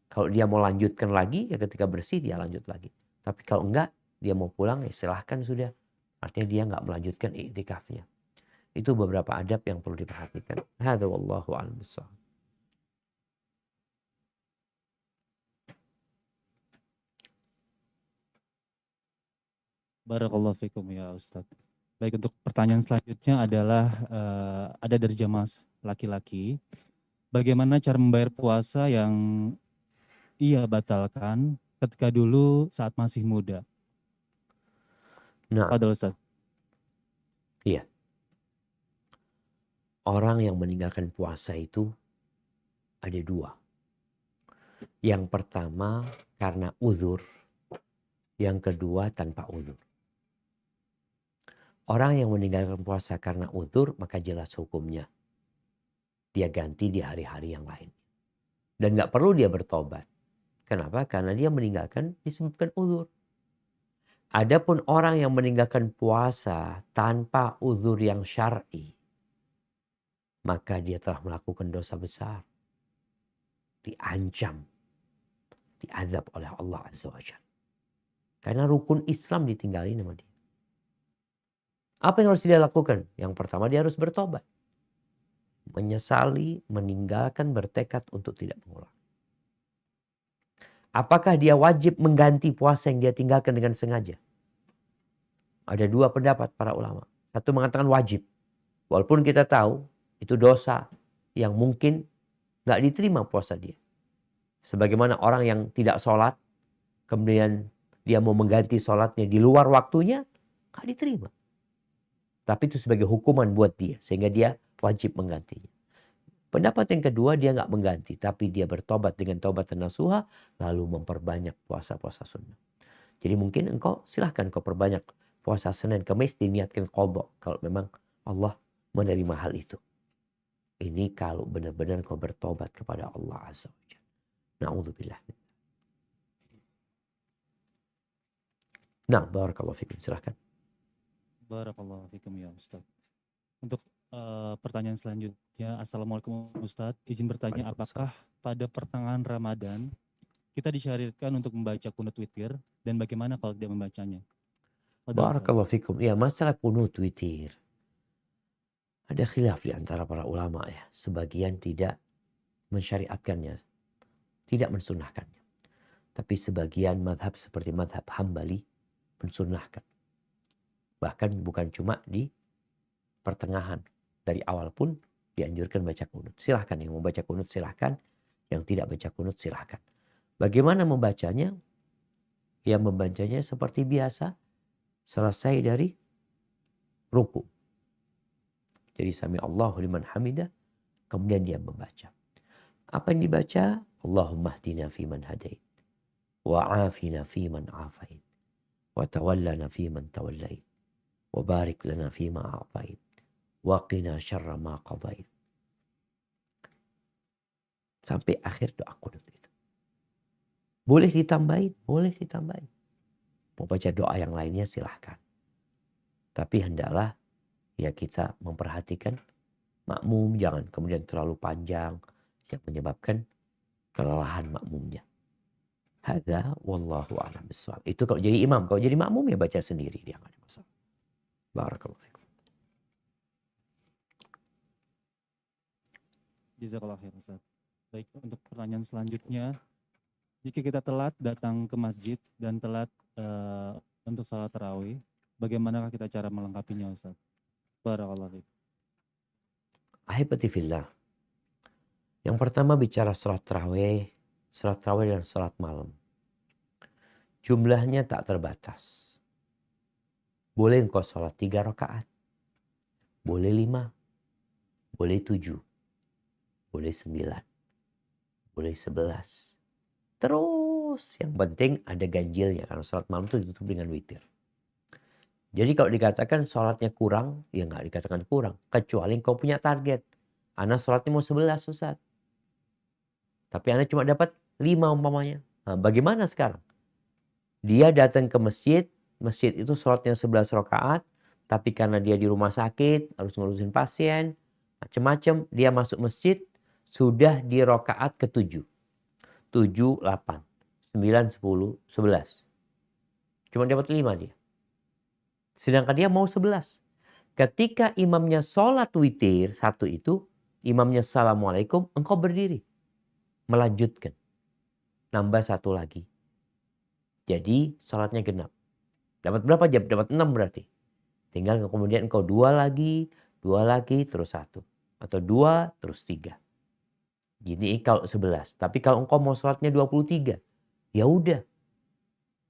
kalau dia mau lanjutkan lagi ya ketika bersih dia lanjut lagi. Tapi kalau enggak, dia mau pulang ya silahkan sudah. Artinya dia enggak melanjutkan iktikafnya. Itu beberapa adab yang perlu diperhatikan. Hadza wallahu a'lam bissawab. Barakallahu fikum ya Ustaz. Baik, untuk pertanyaan selanjutnya adalah ada dari jamaah laki-laki. Bagaimana cara membayar puasa yang ia batalkan ketika dulu saat masih muda? Nah, Fadhal Ustaz. iya. Orang yang meninggalkan puasa itu ada dua. Yang pertama karena uzur. Yang kedua tanpa uzur. Orang yang meninggalkan puasa karena uzur maka jelas hukumnya. Dia ganti di hari-hari yang lain. Dan gak perlu dia bertobat. Kenapa? Karena dia meninggalkan disebabkan uzur. Adapun orang yang meninggalkan puasa tanpa uzur yang syar'i, maka dia telah melakukan dosa besar. Diancam, diazab oleh Allah Azza wa Jalla. Karena rukun Islam ditinggalin sama dia. Apa yang harus dia lakukan? Yang pertama dia harus bertobat. menyesali, meninggalkan, bertekad untuk tidak mengulang. Apakah dia wajib mengganti puasa yang dia tinggalkan dengan sengaja? Ada dua pendapat para ulama. Satu mengatakan wajib. Walaupun kita tahu itu dosa yang mungkin nggak diterima puasa dia. Sebagaimana orang yang tidak sholat, kemudian dia mau mengganti sholatnya di luar waktunya, nggak diterima. Tapi itu sebagai hukuman buat dia, sehingga dia wajib menggantinya. Pendapat yang kedua, dia nggak mengganti, tapi dia bertobat dengan taubat nasuha, lalu memperbanyak puasa-puasa sunnah. Jadi mungkin engkau silahkan kau perbanyak puasa Senin Kamis diniatkan qadha kalau memang Allah menerima hal itu. Ini kalau benar-benar kau bertobat kepada Allah Azza wa Jalla. Na'udzubillah. Nah, barakallahu fikum, silahkan. Barakallahu fikum ya Ustaz. Untuk pertanyaan selanjutnya, Assalamualaikum Ustaz. Izin bertanya, apakah pada pertengahan Ramadan kita disyariatkan untuk membaca kunut witir dan bagaimana kalau tidak membacanya? Barakallahu fikum. Ya, masalah kunut witir. Ada khilaf di antara para ulama ya. Sebagian tidak mensyariatkannya, tidak mensunnahkannya. Tapi sebagian madhab seperti madhab Hambali mensunnahkan. Bahkan bukan cuma di pertengahan. Dari awal pun dianjurkan baca kunut. Silahkan yang mau baca kunut silahkan. Yang tidak baca kunut silahkan. Bagaimana membacanya? Yang membacanya seperti biasa. Selesai dari ruku. Jadi sami Allahu liman hamidah. Kemudian dia membaca. Apa yang dibaca? Allahumma hdina fiman hadait. Wa afina fiman afait. Wa tawallana fiman tawallait. Wa barik lana fima a'tait. Wa qina syarra ma qadait. Sampai akhir doa kunut itu. Boleh ditambahin? Boleh ditambahin. Mau baca doa yang lainnya silahkan. Tapi hendaklah ya kita memperhatikan makmum. Jangan kemudian terlalu panjang. Yang menyebabkan kelelahan makmumnya. Hadza wallahu a'lam bissawab. Itu kalau jadi imam. Kalau jadi makmum ya baca sendiri. Dia nggak ada masalah. Barakallahu fikum. Jazakallah khair Ustaz. Baik, untuk pertanyaan selanjutnya, jika kita telat datang ke masjid dan telat untuk salat tarawih, bagaimanakah kita cara melengkapinya Ustaz? Barakallahu fiik. Ahibati fillah. Yang pertama bicara salat tarawih dan salat malam. Jumlahnya tak terbatas. Boleh engkau salat 3 rakaat. Boleh 5. Boleh 7. Boleh 9. Boleh 11. Terus yang penting ada ganjilnya. Karena salat malam itu ditutup dengan witir. Jadi kalau dikatakan salatnya kurang, ya nggak dikatakan kurang. Kecuali engkau punya target. Ana salatnya mau 11 Ustaz. Tapi Ana cuma dapat 5 umpamanya. Nah, bagaimana sekarang? Dia datang ke masjid itu salatnya 11 rakaat. Tapi karena dia di rumah sakit, harus ngurusin pasien, macam-macam, dia masuk masjid, sudah di rakaat ke-7. 7, 8, 9, 10, 11. Cuma dapat 5 dia. Sedangkan dia mau 11. Ketika imamnya sholat witir, satu itu, imamnya assalamualaikum, engkau berdiri. Melanjutkan. Nambah 1 lagi. Jadi sholatnya genap. Dapat berapa jam? Dapat 6 berarti. Tinggal kemudian engkau 2 lagi, terus 1. Atau 2, terus 3. Jadi kalau 11. Tapi kalau engkau mau sholatnya 23, ya udah.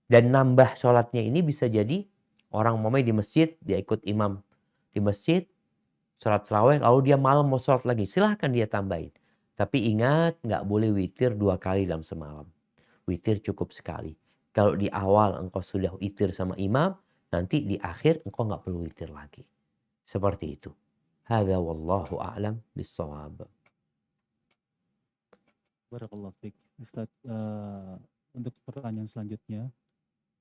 Dan nambah sholatnya ini bisa jadi orang umpamanya di masjid, dia ikut imam di masjid, sholat tarawih, lalu dia malam mau sholat lagi. Silahkan dia tambahin. Tapi ingat, nggak boleh witir 2 kali dalam semalam. Witir cukup sekali. Kalau di awal engkau sudah witir sama imam, nanti di akhir engkau nggak perlu witir lagi. Seperti itu. Hadza wallahu a'lam bissawab. Barakallahu fiik. Ustaz, untuk pertanyaan selanjutnya,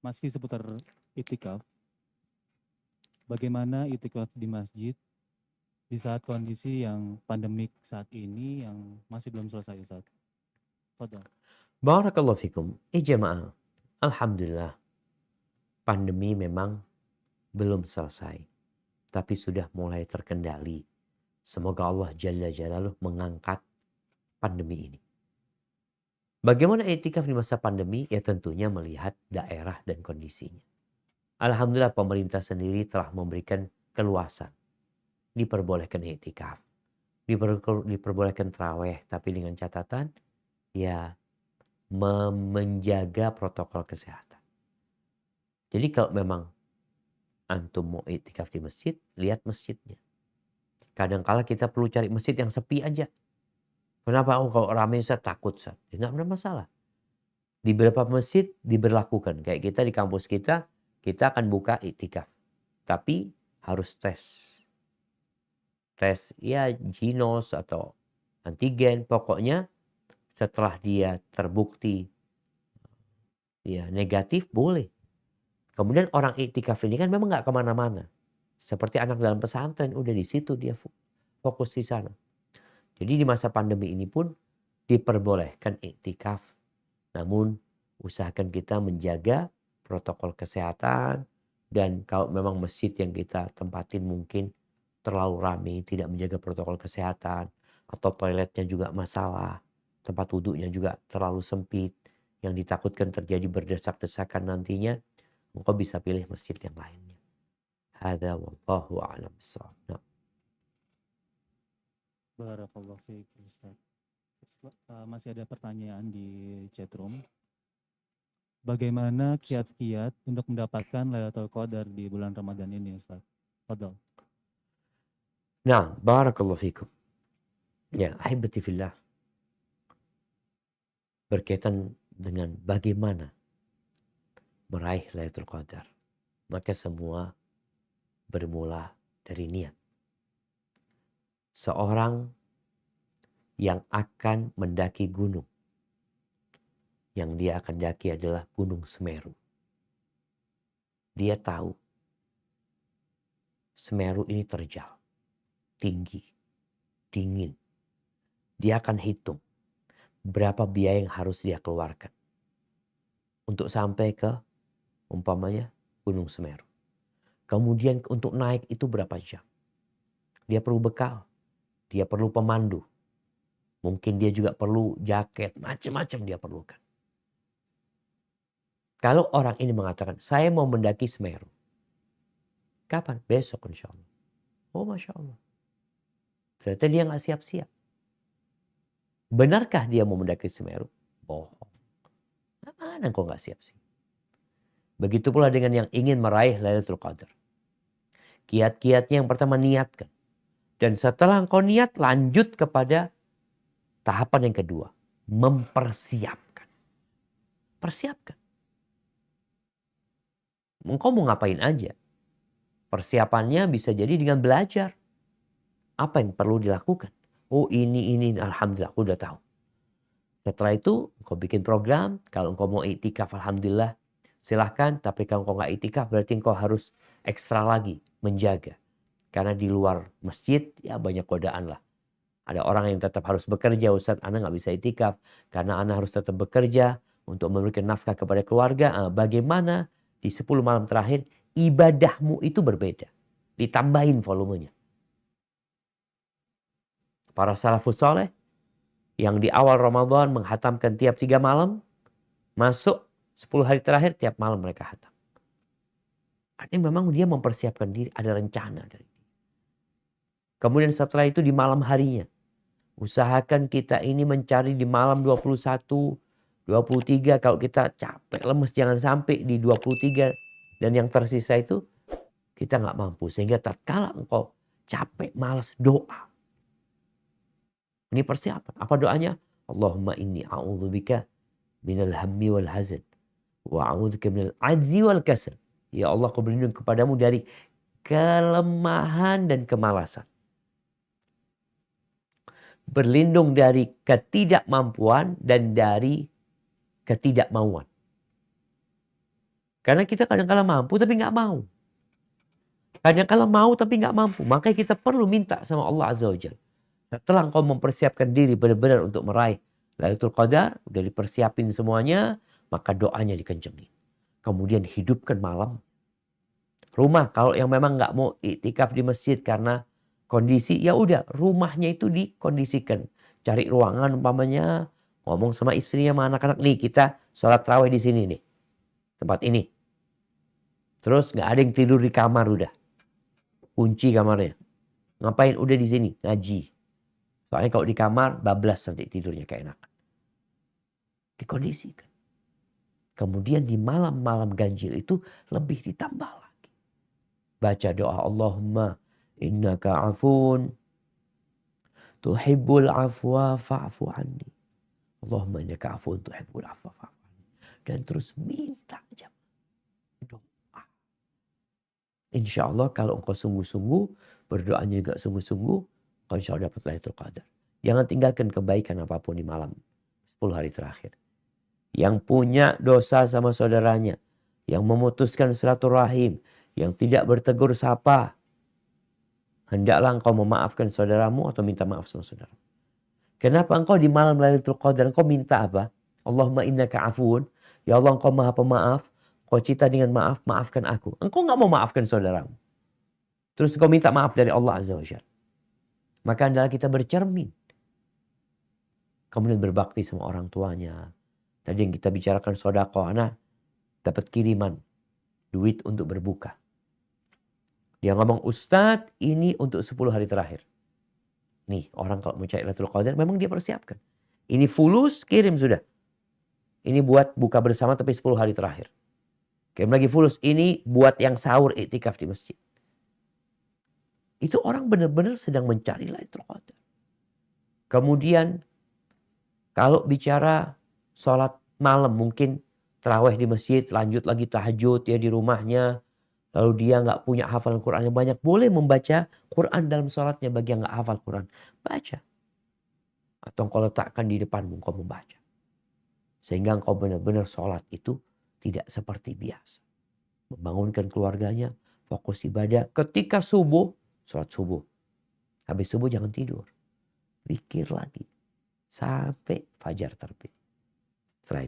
masih seputar itikaf. Bagaimana itikaf di masjid di saat kondisi yang pandemik saat ini yang masih belum selesai Ustaz? Fadhal. Barakallahu fikum. Jemaah. Alhamdulillah. Pandemi memang belum selesai. Tapi sudah mulai terkendali. Semoga Allah Jalla Jalaluh mengangkat pandemi ini. Bagaimana iktikaf di masa pandemi? Ya tentunya melihat daerah dan kondisinya. Alhamdulillah pemerintah sendiri telah memberikan keluasan. Diperbolehkan iktikaf. Diperbolehkan taraweh. Tapi dengan catatan ya menjaga protokol kesehatan. Jadi kalau memang antum mau iktikaf di masjid, lihat masjidnya. Kadang-kala kita perlu cari masjid yang sepi aja. Kenapa? Oh, kalau ramai saya takut. Ya, nggak ada masalah. Di beberapa masjid diberlakukan. Kayak kita di kampus kita akan buka iktikaf. Tapi harus tes. Tes ya ginos atau antigen. Pokoknya setelah dia terbukti ya negatif boleh. Kemudian orang iktikaf ini kan memang nggak kemana-mana. Seperti anak dalam pesantren, udah di situ dia fokus di sana. Jadi di masa pandemi ini pun diperbolehkan iktikaf. Namun usahakan kita menjaga protokol kesehatan. Dan kalau memang masjid yang kita tempatin mungkin terlalu ramai, tidak menjaga protokol kesehatan. Atau toiletnya juga masalah. Tempat wudhunya juga terlalu sempit. Yang ditakutkan terjadi berdesak-desakan nantinya. Engkau bisa pilih masjid yang lainnya. Hadza wallahu a'lam bissawab. Nah. Barakallahu fiik Ustaz. Masih ada pertanyaan di chatroom. Bagaimana kiat-kiat untuk mendapatkan Lailatul Qadar di bulan Ramadan ini Ustaz? Fadal. Nah, barakallahu fikum. Ya, ahibati fillah. Berkaitan dengan bagaimana meraih Lailatul Qadar. Maka semua bermula dari niat. Seorang yang akan mendaki gunung. Yang dia akan daki adalah Gunung Semeru. Dia tahu Semeru ini terjal, tinggi, dingin. Dia akan hitung berapa biaya yang harus dia keluarkan untuk sampai ke umpamanya Gunung Semeru. Kemudian untuk naik itu berapa jam. Dia perlu bekal, dia perlu pemandu. Mungkin dia juga perlu jaket, macam-macam dia perlukan. Kalau orang ini mengatakan, saya mau mendaki Semeru. Kapan? Besok insya Allah. Oh Masya Allah. Ternyata dia nggak siap-siap. Benarkah dia mau mendaki Semeru? Bohong. Mana kok nggak siap-siap? Begitu pula dengan yang ingin meraih Lailatul Qadar. Kiat-kiatnya yang pertama niatkan. Dan setelah engkau niat lanjut kepada tahapan yang kedua. Mempersiapkan. Persiapkan. Engkau mau ngapain aja. Persiapannya bisa jadi dengan belajar. Apa yang perlu dilakukan? Oh ini, alhamdulillah aku udah tahu. Setelah itu engkau bikin program. Kalau engkau mau iktikaf alhamdulillah silahkan. Tapi kalau engkau nggak iktikaf berarti engkau harus ekstra lagi menjaga. Karena di luar masjid ya banyak godaan lah. Ada orang yang tetap harus bekerja. Ustaz, ana nggak bisa iktikaf. Karena ana harus tetap bekerja untuk memberikan nafkah kepada keluarga. Bagaimana di 10 malam terakhir ibadahmu itu berbeda. Ditambahin volumenya. Para salafus saleh yang di awal Ramadan menghatamkan tiap 3 malam. Masuk 10 hari terakhir tiap malam mereka hatam. Artinya memang dia mempersiapkan diri. Ada rencana dari dia. Kemudian setelah itu di malam harinya. Usahakan kita ini mencari di malam 21, 23. Kalau kita capek, lemes, jangan sampai di 23. Dan yang tersisa itu kita nggak mampu. Sehingga tatkala engkau capek, malas, doa. Ini persiapan. Apa doanya? Allahumma inni a'udzubika minal hammi wal hazan. Wa a'udzubika minal ajzi wal kasal. Ya Allah, aku berlindung kepadamu dari kelemahan dan kemalasan. Berlindung dari ketidakmampuan dan dari ketidakmauan. Karena kita kadang-kala mampu tapi nggak mau. Kadang-kala mau tapi nggak mampu. Makanya kita perlu minta sama Allah Azza wa Jalla. Setelah engkau mempersiapkan diri benar-benar untuk meraih Lailatul Qadar, udah dipersiapin semuanya, maka doanya dikencengin. Kemudian hidupkan malam. Rumah kalau yang memang nggak mau iktikaf di masjid karena kondisi ya udah rumahnya itu dikondisikan. Cari ruangan umpamanya, ngomong sama istrinya sama anak-anak, nih kita sholat tarawih di sini nih. Tempat ini. Terus nggak ada yang tidur di kamar udah. Kunci kamarnya. Ngapain? Udah di sini ngaji. Soalnya kalau di kamar bablas nanti tidurnya keenakan. Dikondisikan. Kemudian di malam-malam ganjil itu lebih ditambah lagi. Baca doa Allahumma innaka afun tuhibbul afwa fa'fu anni. Allahumma innaka afun tuhibbul afwa fa'fu anni. Dan terus minta aja doa. Insya Allah kalau engkau sungguh-sungguh, berdoanya juga sungguh-sungguh, engkau insya Allah dapat Lailatul Qadar. Jangan tinggalkan kebaikan apapun di malam 10 hari terakhir. Yang punya dosa sama saudaranya, yang memutuskan silaturahim, yang tidak bertegur sapa, hendaklah engkau memaafkan saudaramu atau minta maaf sama saudara. Kenapa engkau di malam Lailatul Qadar engkau minta apa? Allahumma innaka afuun, ya Allah engkau maha pemaaf, engkau cita dengan maaf, maafkan aku. Engkau nggak mau maafkan saudaramu. Terus engkau minta maaf dari Allah Azza wa Jalla. Maka adalah kita bercermin. Kemudian berbakti sama orang tuanya. Tadi yang kita bicarakan sodaqoh, anak dapat kiriman duit untuk berbuka. Dia ngomong, Ustadz ini untuk 10 hari terakhir. Nih orang kalau mau cari Lailatul Qadar memang dia persiapkan. Ini fulus kirim sudah. Ini buat buka bersama tapi 10 hari terakhir. Kirim lagi fulus, ini buat yang sahur iktikaf di masjid. Itu orang benar-benar sedang mencari Lailatul Qadar. Kemudian kalau bicara sholat malam, mungkin tarawih di masjid, lanjut lagi tahajud ya di rumahnya. Lalu dia nggak punya hafalan Quran yang banyak, boleh membaca Quran dalam sholatnya bagi yang nggak hafal Quran. Baca. Atau engkau letakkan di depanmu, engkau membaca. Sehingga engkau benar-benar sholat itu tidak seperti biasa. Membangunkan keluarganya, fokus ibadah. Ketika subuh, sholat subuh. Habis subuh jangan tidur. Zikir lagi. Sampai fajar terbit.